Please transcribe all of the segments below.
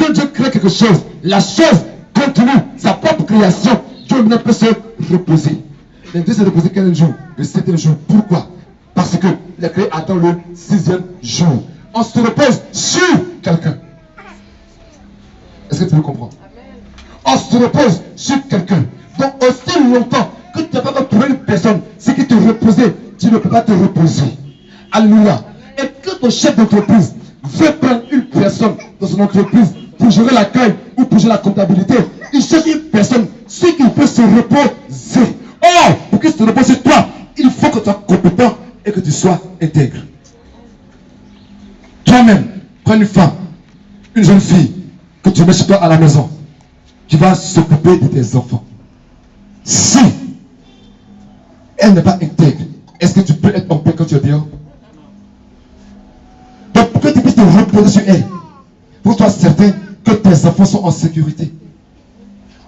Quand Dieu crée quelque chose, la chose continue sa propre création. Dieu ne peut se reposer. Mais Dieu s'est reposé quel jour? Le 7e jour. Pourquoi? Parce que il a créé Adam le 6e jour. On se repose sur quelqu'un. Est-ce que tu le comprends? On se repose sur quelqu'un. Donc aussi longtemps que tu n'as pas trouvé une personne, c'est qui te reposait, tu ne peux pas te reposer. Alléluia. Et que ton chef d'entreprise veut prendre une personne dans son entreprise pour gérer l'accueil ou pour gérer la comptabilité, il cherche une personne sur qui il peut se reposer. Or, pour qu'il se repose sur toi, il faut que tu sois compétent et que tu sois intègre. Toi-même, prends une femme, une jeune fille que tu mets chez toi à la maison, qui va s'occuper de tes enfants. Si elle n'est pas intègre, est-ce que tu peux être en paix quand tu es dehors? Donc, pour que tu puisses te reposer sur elle, pour toi certain que tes enfants sont en sécurité.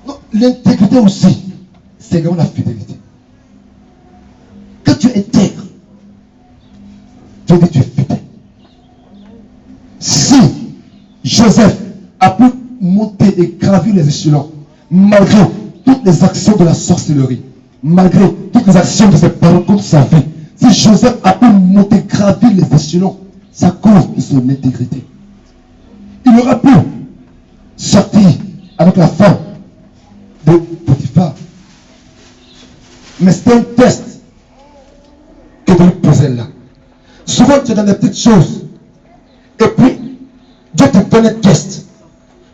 Donc, l'intégrité aussi, c'est également la fidélité. Que tu es intègre, Dieu dit tu es fidèle. Si Joseph a pu monter et gravir les échelons, malgré toutes les actions de la sorcellerie, malgré toutes les actions de ses parents contre sa vie, si Joseph a pu monter, gravir les échelons, c'est à cause de son intégrité. Il aurait pu sortir avec la femme de Potiphar. Mais c'est un test que Dieu lui posait là. Souvent tu es dans des petites choses. Et puis, Dieu te donne un test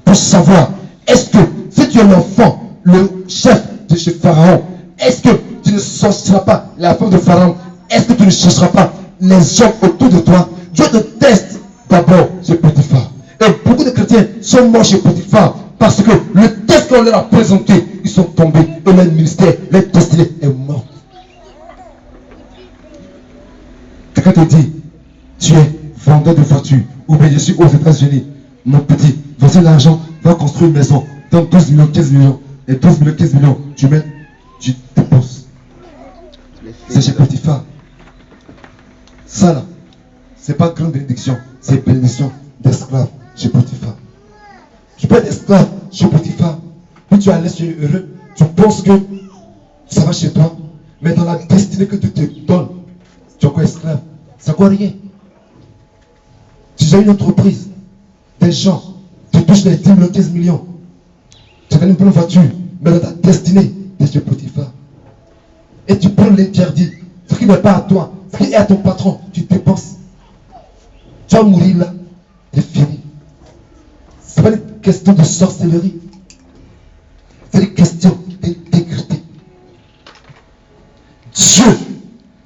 pour savoir, est-ce que si tu es l'enfant, le chef de chez Pharaon, est-ce que tu ne sortiras pas la femme de Pharaon? Est-ce que tu ne chercheras pas les hommes autour de toi? Dieu te teste d'abord chez Potiphar. Et beaucoup de chrétiens sont morts chez Potiphar parce que le test qu'on leur a présenté, ils sont tombés et leur ministère, leur destinée est mort. Quelqu'un te dit, tu es vendeur de voitures, ou bien je suis aux États-Unis, mon petit, voici l'argent, va construire une maison, dans 12 millions, 15 millions, et 12 millions, 15 millions, tu déposes. C'est chez Potiphar. Ça là, c'est pas grande bénédiction, c'est bénédiction d'esclave chez Potiphar. Tu peux être esclave chez Potiphar, puis tu es à l'aise, tu es heureux, tu penses que ça va chez toi, mais dans la destinée que Dieu te donne, tu es encore esclave. Ça quoi rien? Si j'ai une entreprise, des gens, tu touches les 10 millions, 15 millions, tu as une bonne voiture, mais dans ta destinée, tu es chez Potiphar. Et tu prends l'interdit, ce qui n'est pas à toi, ce qui est à ton patron, tu dépenses. Tu vas mourir là, c'est fini. Ce n'est pas une question de sorcellerie, c'est une question d'intégrité. Dieu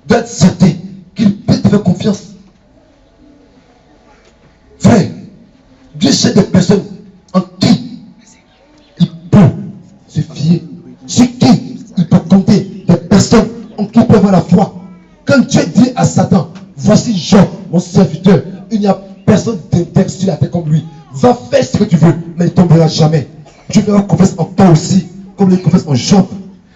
doit être certain qu'il peut te faire confiance. Frère, Dieu cherche des personnes en qui il peut se fier, sur qui il peut compter, des personnes en qui il peut avoir la foi. Quand Dieu dit à Satan, voici Job, mon serviteur, il n'y a personne d'intègre sur la terre comme lui. Va faire ce que tu veux, mais il ne tombera jamais. Dieu fera confiance en toi aussi, comme il confesse en Job.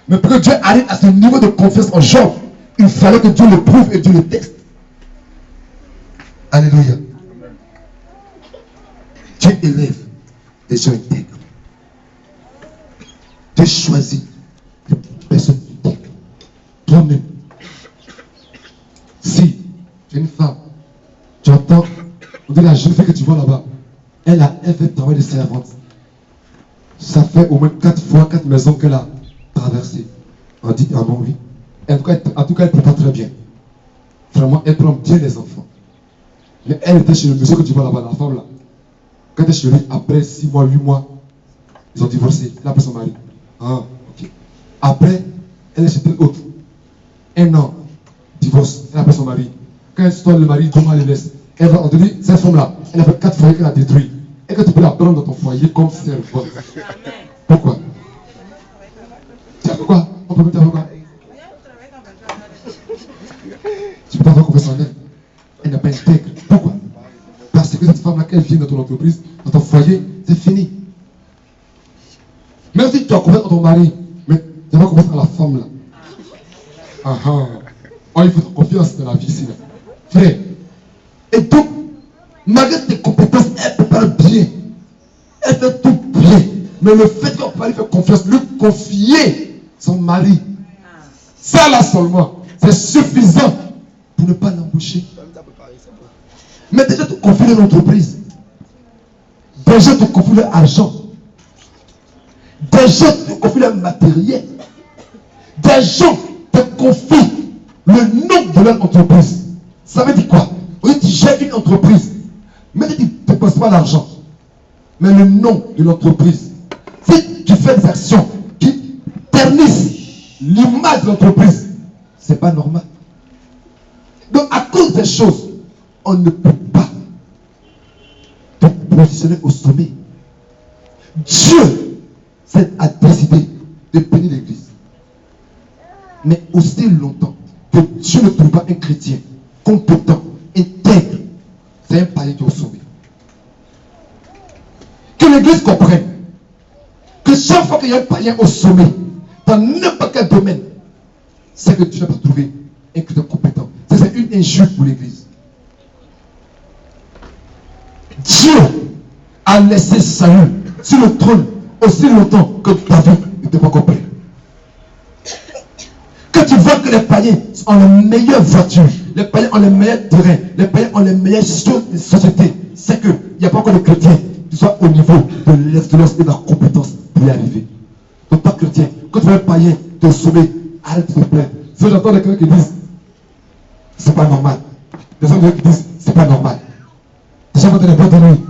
Mais pour que Dieu arrive à ce niveau de confiance en Job, il fallait que Dieu le prouve et Dieu le teste. Alléluia. Dieu élève des gens intègres. Dieu choisit des personnes intègres. Toi-même. Si tu es une femme, tu entends, on dit la jeune fille que tu vois là-bas, elle fait le travail de servante. Ça fait au moins 4 maisons qu'elle a traversées. On dit, ah bon, oui. En tout cas, elle ne peut pas très bien. Vraiment, elle prend bien les enfants. Mais elle était chez le monsieur que tu vois là-bas, la femme là. Quand elle est chez lui, après 6 mois, 8 mois, ils ont divorcé. Elle a pris son mari. Ah, ok. Après, elle est chez tel autre. 1 an, divorce. Elle a pris son mari. Quand elle sort le mari, comment elle le laisse? Elle va, on te dit, cette femme-là, elle a fait 4 foyers qu'elle a détruits. Et que tu peux la prendre dans ton foyer comme servante. Pourquoi? Tu as fait quoi? On peut faire quoi? Tu peux pas avoir confiance en elle. Elle n'a pas intègre. Pourquoi? Parce que cette femme-là, qu'elle vient dans ton entreprise, dans ton foyer, c'est fini. Même si tu as confiance en ton mari, mais tu n'as pas confiance en la femme là. Ah ah. Oh, il faut confiance dans la vie ici là. Frère. Et donc, malgré tes compétences, elle peut pas bien. Elle fait tout bien. Mais le fait qu'on peut lui faire confiance, lui confier son mari, ça là seulement, c'est suffisant pour ne pas l'embaucher. Mais déjà te confier l'entreprise. Déjà te confier l'argent. Déjà te confier le matériel. Des gens te confient le nom de leur entreprise. Ça veut dire quoi? Oui, tu gères une entreprise, mais tu ne dépenses pas l'argent. Mais le nom de l'entreprise, si tu fais des actions qui ternissent l'image de l'entreprise, c'est pas normal. Donc, à cause des choses, on ne peut pas te positionner au sommet. Dieu a décidé de bénir l'église. Mais aussi longtemps que Dieu ne trouve pas un chrétien compétent, intègre, c'est un païen qui est au sommet. Que l'église comprenne que chaque fois qu'il y a un païen au sommet, dans n'importe quel domaine, c'est que Dieu n'a pas trouvé un chrétien compétent. C'est une injure pour l'église. Dieu a laissé Saül sur le trône aussi longtemps que David n'était pas compris. Que tu vois que les païens ont les meilleures voitures, les païens ont les meilleurs terrains, les païens ont les meilleures sociétés, c'est qu'il n'y a pas encore de chrétiens qui soient au niveau de l'excellence et de la compétence pour y arriver. Donc, pas chrétien, quand tu vois un païen te sauver, arrête de te plaindre. Si j'entends quelqu'un qui disent c'est pas normal, des gens qui disent c'est pas normal. Déjà, quand on est boîte de nuit,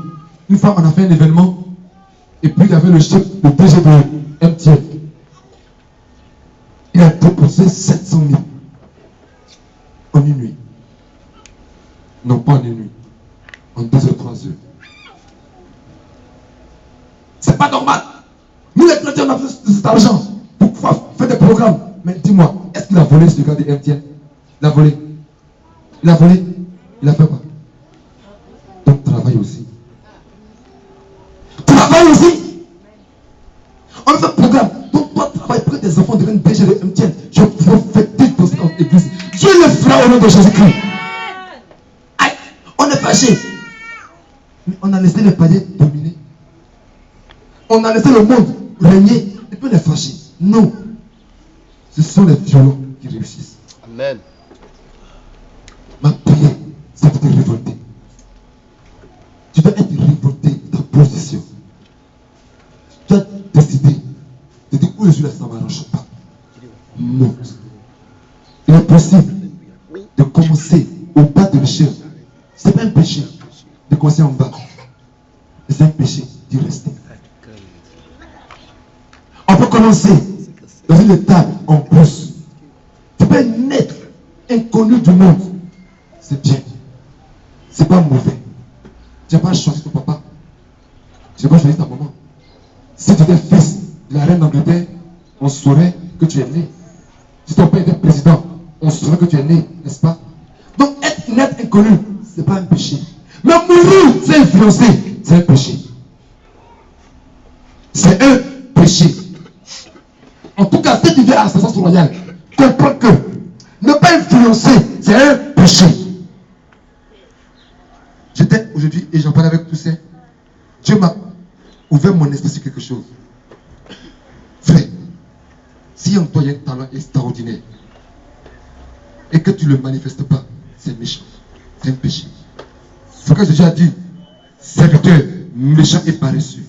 une fois on a fait un événement, et puis il y avait le chef, le DG de MTN. Il a proposé 700 000 en une nuit. Non, pas en une nuit. En 2 heures, 3 heures. C'est pas normal. Nous, les chrétiens, on a fait cet argent pour pouvoir faire des programmes. Mais dis-moi, est-ce qu'il a volé ce gars de MTN? Il a volé. Il a volé. Il a fait quoi? Donc, travaille aussi. Travaille aussi. On fait un programme. Donc, toi, travaille pour que tes enfants deviennent DG de MTN. Je prophétise dans cette église. Dieu le fera au nom de Jésus-Christ. On est fâché. Mais on a laissé les païens dominer. On a laissé le monde régner. Et puis on est fâché. Non. Ce sont les violents qui réussissent. Amen. Ma prière, c'est de te révolter. Tu dois être révolté de ta position. Tu dois décider de dire où je suis là, ça ne m'arrange pas. Monte. Il est possible de commencer au bas de l'échelle. Ce n'est pas un péché de commencer en bas. C'est un péché d'y rester. On peut commencer dans une étape en plus. Tu peux naître inconnu du monde. C'est bien. C'est pas mauvais. Tu n'as pas choisi ton papa. Tu n'as pas choisi ta maman. Si tu étais fils de la reine d'Angleterre, on saurait que tu es né. Si ton père était président, on saurait que tu es né, n'est-ce pas? Donc être net inconnu, ce n'est pas un péché. Mais mourir, c'est influencer, c'est un péché. C'est un péché. En tout cas, si tu viens à la sentence royale, comprends que ne pas influencer, c'est un péché. J'étais aujourd'hui et j'en parlais avec Toussaint. Dieu m'a ouvert mon esprit sur quelque chose. Frère, si en toi il y a un talent extraordinaire et que tu ne le manifestes pas, c'est méchant. C'est un péché. Ce que Jésus a dit, serviteur méchant et paresseux.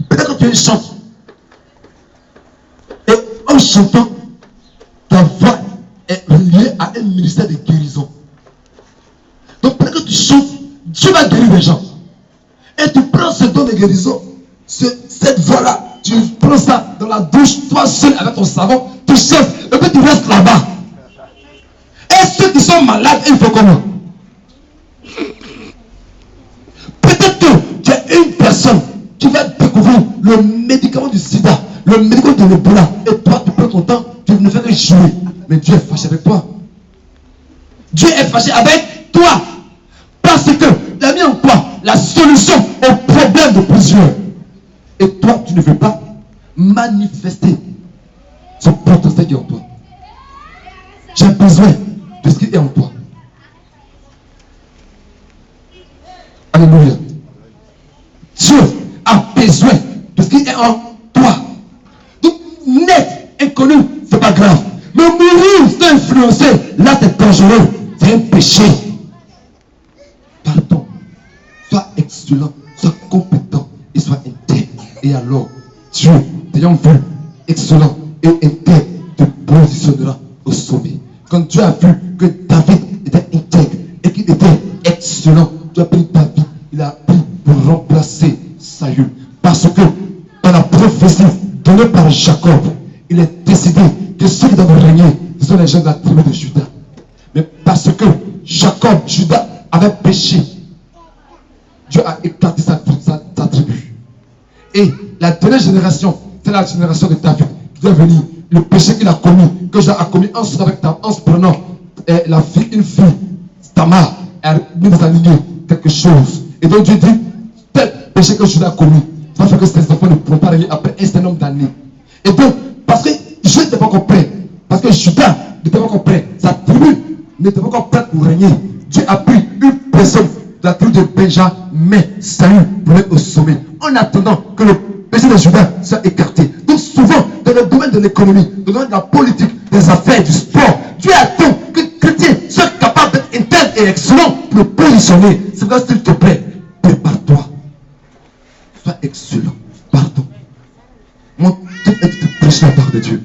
Peut-être que tu es chanteur. Et en chantant, ta voix est liée à un ministère de guérison. Donc peut-être que tu chantes, Dieu va guérir les gens. Et tu prends ce don de guérison, cette voix-là, tu prends ça dans la douche, toi seul avec ton savon, tu chantes, et puis tu restes là-bas. Et ceux qui sont malades, ils font comment? Peut-être que tu es une personne qui va découvrir le médicament du sida, le médicament de l'Ebola, et toi tu prends ton temps, tu ne fais que jouer. Mais Dieu est fâché avec toi. Dieu est fâché avec toi. Parce que il a mis en toi la solution au problème de plusieurs. Et toi, tu ne veux pas manifester ce potentiel qui est en toi. J'ai besoin de ce qui est en toi. Alléluia. Dieu besoin de ce qui est en toi. Donc, net, inconnu, c'est pas grave. Mais mourir sans influencer, là c'est dangereux, c'est un péché. Pardon, sois excellent, sois compétent et sois intègre. Et alors, Dieu, t'ayant vu excellent et intègre, te positionnera au sommet. Quand Dieu a vu que David était intègre et qu'il était excellent, Dieu a pris David, il a pris pour remplacer Saül. Parce que dans la prophétie donnée par Jacob, il est décidé que ceux qui doivent régner, ce sont les gens de la tribu de Juda. Mais parce que Jacob, Juda, avait péché, Dieu a écarté sa tribu. Et la dernière génération, c'est la génération de David qui doit venir. Le péché qu'il a commis, que Juda a commis en se prenant une fille, Tamar, elle a mis dans sa lignée quelque chose. Et donc Dieu dit, tel péché que Juda a commis, ça va faire que ses enfants ne pourront pas régner après un certain nombre d'années. Et donc, parce que je n'étais pas encore prêt, parce que Juda n'était pas encore prêt, sa tribu n'était pas encore prête pour régner, Dieu a pris une personne de la tribu de Benjamin, Saül, pour mettre au sommet, en attendant que le péché de Juda soit écarté. Donc souvent, dans le domaine de l'économie, dans le domaine de la politique, des affaires, du sport, Dieu attend que les chrétiens soient capables d'être intègres et excellents pour le positionner. C'est pourquoi, s'il te plaît, prépare-toi. Sois excellent. Pardon. Moi, tout est de prêcher la part de Dieu,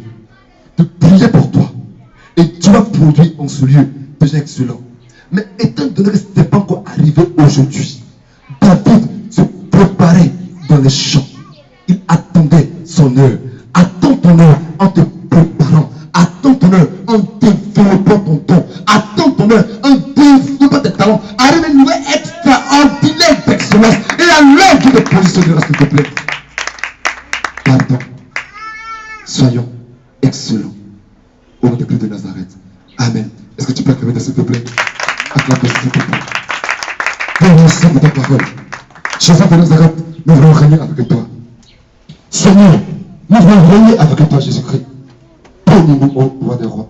de prier pour toi. Et tu vas produire en ce lieu des gens excellents. Mais étant donné que ce n'était pas encore arrivé aujourd'hui, David se préparait dans les champs. Il attendait son heure. Attends ton heure en te préparant. Attends ton heure en développant ton don. Attends ton heure en développant tes talents. Arrive à un niveau extraordinaire d'excellence. Et alors tu te positionneras, s'il te plaît. Pardon. Soyons excellents. Au nom de Christ de Nazareth. Amen. Est-ce que tu peux acclamer, s'il te plaît? Acclame, s'il te plaît. Père, merci pour ta parole. Jésus de Nazareth, nous voulons régner avec toi. Seigneur, nous voulons régner avec toi, Jésus-Christ. Bénis-nous, ô roi des rois.